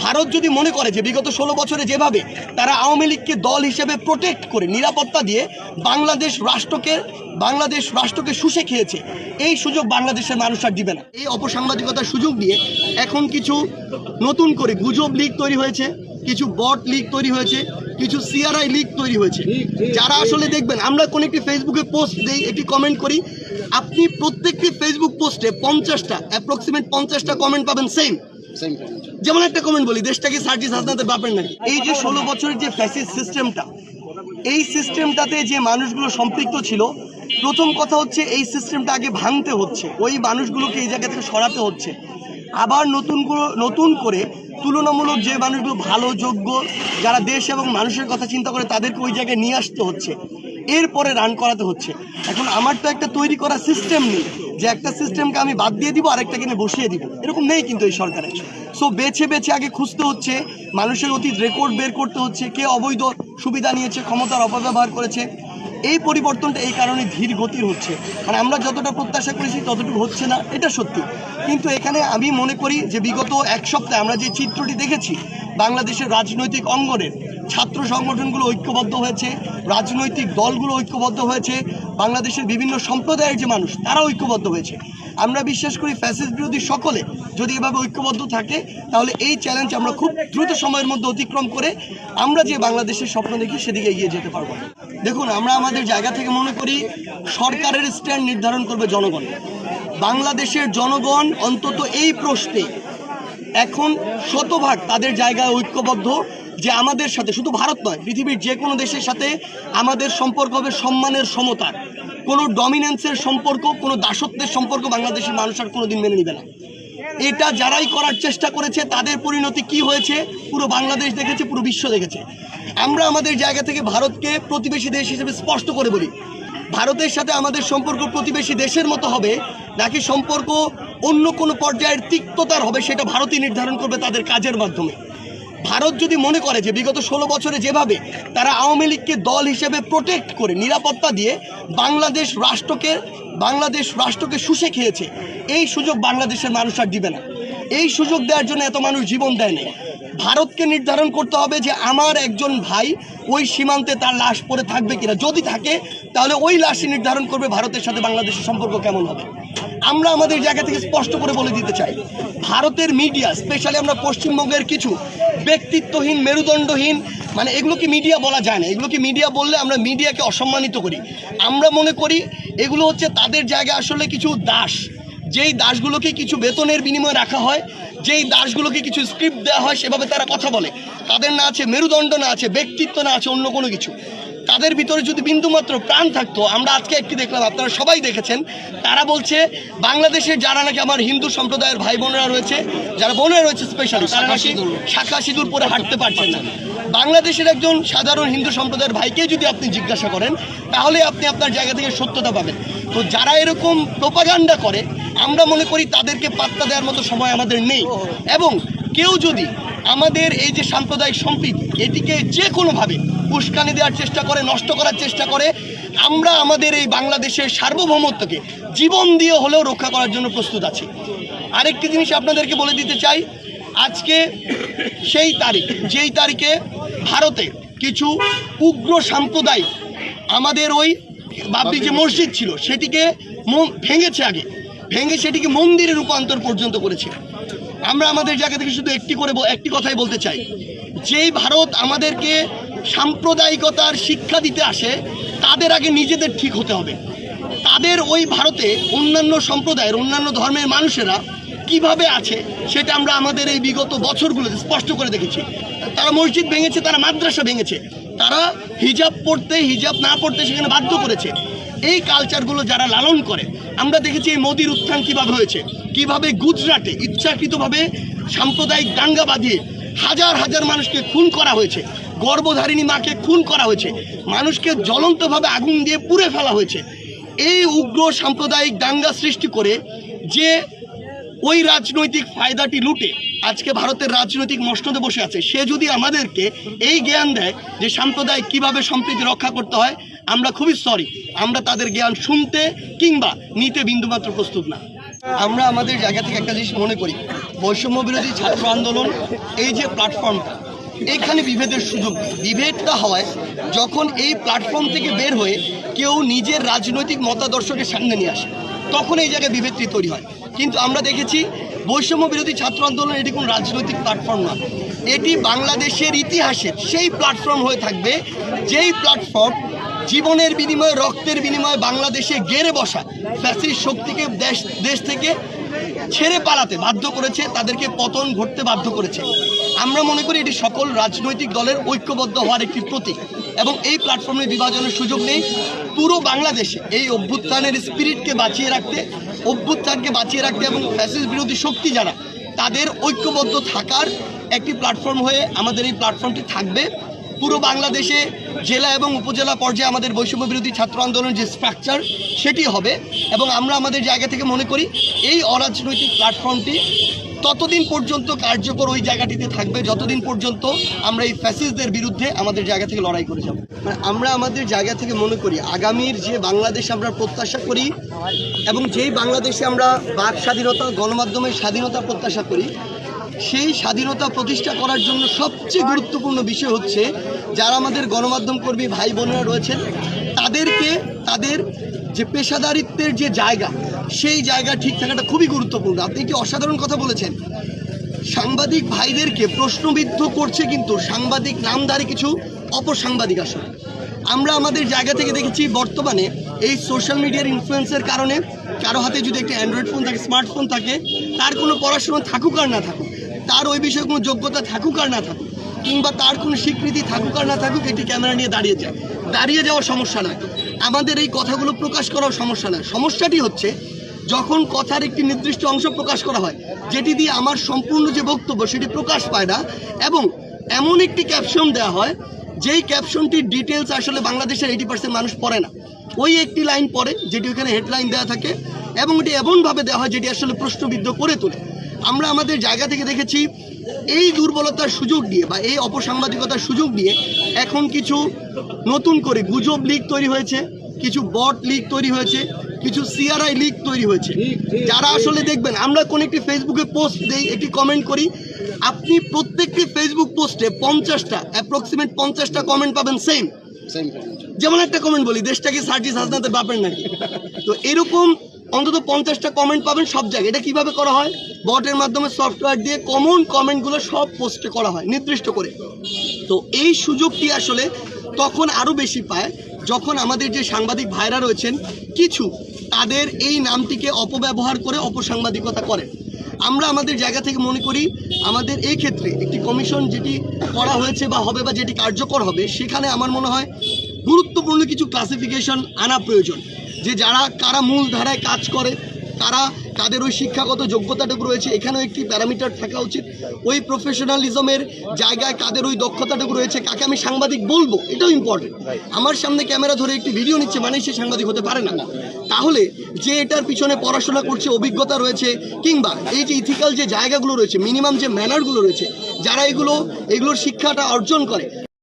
ভারত যদি মনে করে যে বিগত 16 বছরে যেভাবে তারা আওয়ামী লীগকে দল হিসেবে প্রোটেক্ট করে নিরাপত্তা দিয়ে বাংলাদেশ রাষ্ট্রকে শুষে খেয়েছে, এই সুযোগ বাংলাদেশের মানুষ আর দিবে না। এই অপসাংবাদিকতার সুযোগ দিয়ে এখন কিছু নতুন করে গুজব লীগ তৈরি হয়েছে, কিছু বট লীগ তৈরি হয়েছে, কিছু সিআরআই লীগ তৈরি হয়েছে, যারা আসলে দেখবেন আমরা কোন একটি ফেসবুকে পোস্ট দেই, একটি কমেন্ট করি, আপনি প্রত্যেকটি ফেসবুক পোস্টে 50টা অ্যাপ্রক্সিমেট 50টা কমেন্ট পাবেন সেম। যেমন একটা কমেন্ট বলি, দেশটাকে সার্জিস হাসনাতের বাপের নাকি। এই যে 16 বছরের যে ফ্যাসিস্ট সিস্টেমটা, এই সিস্টেমটাতে যে মানুষগুলো সম্পৃক্ত ছিল, প্রথম কথা হচ্ছে এই সিস্টেমটা আগে ভাঙতে হচ্ছে, ওই মানুষগুলোকে এই জায়গা থেকে সরাতে হচ্ছে। আবার নতুন করে তুলনামূলক যে মানুষগুলো ভালো, যোগ্য, যারা দেশ এবং মানুষের কথা চিন্তা করে, তাদেরকে ওই জায়গায় নিয়ে আসতে হচ্ছে, এরপরে রান করাতে হচ্ছে। এখন আমার তো একটা তৈরি করা সিস্টেম নেই যে একটা সিস্টেমকে আমি বাদ দিয়ে দিব আরেকটা কিনে বসিয়ে দিব, এরকম নেই কিন্তু এই সরকারের। সো বেছে বেছে আগে খুঁজতে হচ্ছে, মানুষের অতীত রেকর্ড বের করতে হচ্ছে, কে অবৈধ সুবিধা নিয়েছে, ক্ষমতার অপব্যবহার করেছে। এই পরিবর্তনটা এই কারণে ধীর গতির হচ্ছে, মানে আমরা যতটা প্রত্যাশা করেছি ততটুকু হচ্ছে না, এটা সত্যি। কিন্তু এখানে আমি মনে করি যে বিগত এক সপ্তাহে আমরা যে চিত্রটি দেখেছি, বাংলাদেশের রাজনৈতিক অঙ্গনের ছাত্র সংগঠনগুলো ঐক্যবদ্ধ হয়েছে, রাজনৈতিক দলগুলো ঐক্যবদ্ধ হয়েছে, বাংলাদেশের বিভিন্ন সম্প্রদায়ের যে মানুষ তারা ঐক্যবদ্ধ হয়েছে। আমরা বিশ্বাস করি ফ্যাসিস্ট বিরোধী সকলে যদি এভাবে ঐক্যবদ্ধ থাকে, তাহলে এই চ্যালেঞ্জ আমরা খুব দ্রুত সময়ের মধ্যে অতিক্রম করে আমরা যে বাংলাদেশের স্বপ্ন দেখি সেদিকে এগিয়ে যেতে পারবো। দেখুন, আমরা আমাদের জায়গা থেকে মনে করি সরকারের স্ট্যান্ড নির্ধারণ করবে জনগণ। বাংলাদেশের জনগণ অন্তত এই প্রশ্নে এখন শতভাগ তাদের জায়গায় ঐক্যবদ্ধ যে আমাদের সাথে, শুধু ভারত নয়, পৃথিবীর যে কোনো দেশের সাথে আমাদের সম্পর্ক হবে সম্মানের, সমতার। কোনো ডমিনেন্সের সম্পর্ক, কোনো দাসত্বের সম্পর্ক বাংলাদেশের মানুষ আর কোনোদিন মেনে নেবে না। এটা যারাই করার চেষ্টা করেছে তাদের পরিণতি কি হয়েছে পুরো বাংলাদেশ দেখেছে, পুরো বিশ্ব দেখেছে। আমরা আমাদের জায়গা থেকে ভারতকে প্রতিবেশী দেশ হিসেবে স্পষ্ট করে বলি, ভারতের সাথে আমাদের সম্পর্ক প্রতিবেশী দেশের মতো হবে নাকি সম্পর্ক অন্য কোনো পর্যায়ের তিক্ততার হবে, সেটা ভারতই নির্ধারণ করবে তাদের কাজের মাধ্যমে। ভারত যদি মনে করে যে বিগত 16 বছরে যেভাবে তারা আওয়ামী লীগকে দল হিসেবে প্রোটেক্ট করে নিরাপত্তা দিয়ে বাংলাদেশ রাষ্ট্রকে শুষে খেয়েছে, এই সুযোগ বাংলাদেশের মানুষ আর দিবে না। এই সুযোগ দেওয়ার জন্য এত মানুষ জীবন দেয় না। ভারতকে নির্ধারণ করতে হবে যে আমার একজন ভাই ওই সীমান্তে তার লাশ পড়ে থাকবে কিনা, যদি থাকে তাহলে ওই লাশই নির্ধারণ করবে ভারতের সাথে বাংলাদেশের সম্পর্ক কেমন হবে। আমরা আমাদের জায়গা থেকে স্পষ্ট করে বলে দিতে চাই, ভারতের মিডিয়া, স্পেশালি আমরা পশ্চিমবঙ্গের কিছু ব্যক্তিত্বহীন, মেরুদণ্ডহীন, মানে এগুলোকে মিডিয়া বলা যায় না, এগুলোকে মিডিয়া বললে আমরা মিডিয়াকে অসম্মানিত করি। আমরা মনে করি এগুলো হচ্ছে তাদের জায়গায় আসলে কিছু দাস, যেই দাসগুলোকে কিছু বেতনের বিনিময়ে রাখা হয়, যেই দাসগুলোকে কিছু স্ক্রিপ্ট দেওয়া হয়, সেভাবে তারা কথা বলে। তাদের না আছে মেরুদণ্ড, না আছে ব্যক্তিত্ব, না আছে অন্য কোনো কিছু। তাদের ভিতরে যদি বিন্দুমাত্র প্রাণ থাকতো, আমরা আজকে একটি দেখলাম, আপনারা সবাই দেখেছেন, তারা বলছে বাংলাদেশের যারা নাকি আমার হিন্দু সম্প্রদায়ের ভাই বোনেরা রয়েছে, যারা বোনেরা রয়েছে স্পেশালি, তারা নাকি শাখা সিঁদুর পরে হাঁটতে পারছেন না। বাংলাদেশের একজন সাধারণ হিন্দু সম্প্রদায়ের ভাইকে যদি আপনি জিজ্ঞাসা করেন, তাহলে আপনি আপনার জায়গা থেকে সত্যতা পাবেন। তো যারা এরকম প্রোপাগান্ডা করে, আমরা মনে করি তাদেরকে পাত্তা দেওয়ার মতো সময় আমাদের নেই। এবং কেউ যদি আমাদের এই যে সাম্প্রদায়িক সম্প্রীতি, এটিকে যে কোনোভাবে উস্কানি দেওয়ার চেষ্টা করে, নষ্ট করার চেষ্টা করে, আমরা আমাদের এই বাংলাদেশের সার্বভৌমত্বকে জীবন দিয়ে হলেও রক্ষা করার জন্য প্রস্তুত আছি। আরেকটি জিনিস আপনাদেরকে বলে দিতে চাই, আজকে সেই তারিখ, যেই তারিখে ভারতে কিছু উগ্র সাম্প্রদায়িক আমাদের ওই বাবরি যে মসজিদ ছিল সেটিকে ভেঙেছে, আগে ভেঙে সেটিকে মন্দিরে রূপান্তর পর্যন্ত করেছে। আমরা আমাদের জায়গা থেকে শুধু একটি কথাই বলতে চাই, যেই ভারত আমাদেরকে সাম্প্রদায়িকতার শিক্ষা দিতে আসে, তাদের আগে নিজেদের ঠিক হতে হবে। তাদের ওই ভারতে অন্যান্য সম্প্রদায়ের, অন্যান্য ধর্মের মানুষেরা কিভাবে আছে সেটা আমরা আমাদের এই বিগত বছরগুলোতে স্পষ্ট করে দেখেছি। তারা মসজিদ ভেঙেছে, তারা মাদ্রাসা ভেঙেছে, তারা হিজাব পড়তে, হিজাব না পড়তে সেখানে বাধ্য করেছে। এই কালচারগুলো যারা লালন করে, আমরা দেখেছি এই মোদির উত্থান কীভাবে হয়েছে, কিভাবে গুজরাটে ইচ্ছাকৃতভাবে সাম্প্রদায়িক দাঙ্গা বাঁধিয়ে হাজার হাজার মানুষকে খুন করা হয়েছে, গর্ভধারিণী মাকে খুন করা হয়েছে, মানুষকে জ্বলন্তভাবে আগুন দিয়ে পুড়ে ফেলা হয়েছে। এই উগ্র সাম্প্রদায়িক দাঙ্গা সৃষ্টি করে যে ওই রাজনৈতিক ফায়দাটি লুটে আজকে ভারতের রাজনৈতিক মসনদে বসে আছে, সে যদি আমাদেরকে এই জ্ঞান দেয় যে সাম্প্রদায়িক কিভাবে সম্প্রীতি রক্ষা করতে হয়, আমরা খুবই সরি, আমরা তাদের জ্ঞান শুনতে কিংবা নিতে বিন্দুমাত্র প্রস্তুত না। আমরা আমাদের জায়গা থেকে একটা জিনিস মনে করি, বৈষম্য বিরোধী ছাত্র আন্দোলন এই যে প্ল্যাটফর্মটা, এখানে বিভেদের সুযোগ নেই। বিভেদটা হয় যখন এই প্ল্যাটফর্ম থেকে বের হয়ে কেউ নিজের রাজনৈতিক মতাদর্শকে সামনে নিয়ে আসে, তখন এই জায়গায় বিভেদটি তৈরি হয়। কিন্তু আমরা দেখেছি বৈষম্য বিরোধী ছাত্র আন্দোলন এটি কোনো রাজনৈতিক প্ল্যাটফর্ম না, এটি বাংলাদেশের ইতিহাসের সেই প্ল্যাটফর্ম হয়ে থাকবে যেই প্ল্যাটফর্ম জীবনের বিনিময়ে, রক্তের বিনিময়ে বাংলাদেশে গেড়ে বসা ফ্যাসিস্ট শক্তিকে দেশ থেকে ছেড়ে পালাতে বাধ্য করেছে, তাদেরকে পতন ঘটতে বাধ্য করেছে। আমরা মনে করি এটি সকল রাজনৈতিক দলের ঐক্যবদ্ধ হওয়ার একটি প্রতীক এবং এই প্ল্যাটফর্মে বিভাজনের সুযোগ নেই। পুরো বাংলাদেশে এই অভ্যুত্থানের স্পিরিটকে বাঁচিয়ে রাখতে, অভ্যুত্থানকে বাঁচিয়ে রাখতে এবং ফ্যাসিস্ট বিরোধী শক্তি যারা, তাদের ঐক্যবদ্ধ থাকার একটি প্ল্যাটফর্ম হয়ে আমাদের এই প্ল্যাটফর্মটি থাকবে। পুরো বাংলাদেশে জেলা এবং উপজেলা পর্যায়ে আমাদের বৈষম্য বিরোধী ছাত্র আন্দোলনের যে স্ট্রাকচার সেটি হবে এবং আমরা আমাদের জায়গা থেকে মনে করি এই অরাজনৈতিক প্ল্যাটফর্মটি ততদিন পর্যন্ত কার্যকর ওই জায়গাটিতে থাকবে যতদিন পর্যন্ত আমরা এই ফ্যাসিস্টদের বিরুদ্ধে আমাদের জায়গা থেকে লড়াই করে যাব। মানে আমরা আমাদের জায়গা থেকে মনে করি আগামীর যে বাংলাদেশ আমরা প্রত্যাশা করি এবং যেই বাংলাদেশে আমরা বাক স্বাধীনতা, গণমাধ্যমের স্বাধীনতা প্রত্যাশা করি, সেই স্বাধীনতা প্রতিষ্ঠা করার জন্য সবচেয়ে গুরুত্বপূর্ণ বিষয় হচ্ছে যারা আমাদের গণমাধ্যম কর্মী ভাই বোনেরা রয়েছেন তাদেরকে তাদের যে পেশাদারিত্বের যে জায়গা, সেই জায়গা ঠিক থাকাটা খুবই গুরুত্বপূর্ণ। আপনি একটি অসাধারণ কথা বলেছেন, সাংবাদিক ভাইদেরকে প্রশ্নবিদ্ধ করছে কিন্তু সাংবাদিক নামধারী কিছু অপসাংবাদিক। আসলে আমরা আমাদের জায়গা থেকে দেখেছি বর্তমানে এই সোশ্যাল মিডিয়ার ইনফ্লুয়েন্সের কারণে কারো হাতে যদি একটা অ্যান্ড্রয়েড ফোন থাকে, স্মার্টফোন থাকে, তার কোনো পড়াশোনা থাকুক আর না থাকুক, তার ওই বিষয়ে কোনো যোগ্যতা থাকুক আর না থাকুক, কিংবা তার কোনো স্বীকৃতি থাকুক আর না থাকুক, একটি ক্যামেরা নিয়ে দাঁড়িয়ে যাওয়ার সমস্যা নয়, আমাদের এই কথাগুলো প্রকাশ করার সমস্যা নয়। সমস্যাটি হচ্ছে যখন কথার একটি নির্দিষ্ট অংশ প্রকাশ করা হয় যেটি দিয়ে আমার সম্পূর্ণ যে বক্তব্য সেটি প্রকাশ পায় না এবং এমন একটি ক্যাপশন দেওয়া হয় যেই ক্যাপশনটির ডিটেলস আসলে বাংলাদেশের 80% মানুষ পড়ে না, ওই একটি লাইন পড়ে যেটি ওখানে হেডলাইন দেওয়া থাকে এবং এটি এমনভাবে দেওয়া হয় যেটি আসলে প্রশ্নবিদ্ধ করে তোলে। আমরা আমাদের জায়গা থেকে দেখেছি এই দুর্বলতার সুযোগ দিয়ে বা এই অপসাংবাদিকতার সুযোগ নিয়ে এখন কিছু নতুন করে গুজব লিগ তৈরি হয়েছে, কিছু বট লিগ তৈরি হয়েছে, কিছু সিআরআই লিগ তৈরি হয়েছে, যারা আসলে দেখবেন আমরা কোন একটি ফেসবুকে পোস্ট দেই, একটি কমেন্ট করি, আপনি প্রত্যেকটি ফেসবুক পোস্টে 50টা অ্যাপ্রক্সিমেট 50টা কমেন্ট পাবেন সেম। যেমন একটা কমেন্ট বলি, দেশটা কি সার্জিস হাসনাতের বাপের নাকি, তো এরকম অন্তত 50টা কমেন্ট পাবেন সব জায়গায়। এটা কিভাবে করা হয়? বটের মাধ্যমে সফটওয়্যার দিয়ে কমন কমেন্টগুলো সব পোস্টে করা হয় নির্দিষ্ট করে। তো এই সুযোগটি আসলে তখন আরও বেশি পায় যখন আমাদের যে সাংবাদিক ভাইরা রয়েছেন কিছু তাদের এই নামটিকে অপব্যবহার করে অপসাংবাদিকতা করেন। আমরা আমাদের জায়গা থেকে মনে করি আমাদের এই ক্ষেত্রে একটি কমিশন যেটি করা হয়েছে বা হবে বা যেটি কার্যকর হবে, সেখানে আমার মনে হয় গুরুত্বপূর্ণ কিছু ক্লাসিফিকেশন আনা প্রয়োজন, যে কারা মূল ধারায় কাজ করে, কাদের ওই শিক্ষাগত যোগ্যতাটুকু রয়েছে, এখানেও একটি প্যারামিটার থাকা উচিত। ওই প্রফেশনালিজমের জায়গায় কাদের ওই দক্ষতাটুকু রয়েছে, কাকে আমি সাংবাদিক বলবো, এটাও ইম্পর্টেন্ট। আমার সামনে ক্যামেরা ধরে একটি ভিডিও নিচ্ছে মানে সে সাংবাদিক হতে পারে না। তাহলে যে এটার পিছনে পড়াশোনা করছে, অভিজ্ঞতা রয়েছে, কিংবা এই যে ইথিক্যাল যে জায়গাগুলো রয়েছে, মিনিমাম যে ম্যানারগুলো রয়েছে, যারা এগুলোর শিক্ষাটা অর্জন করে,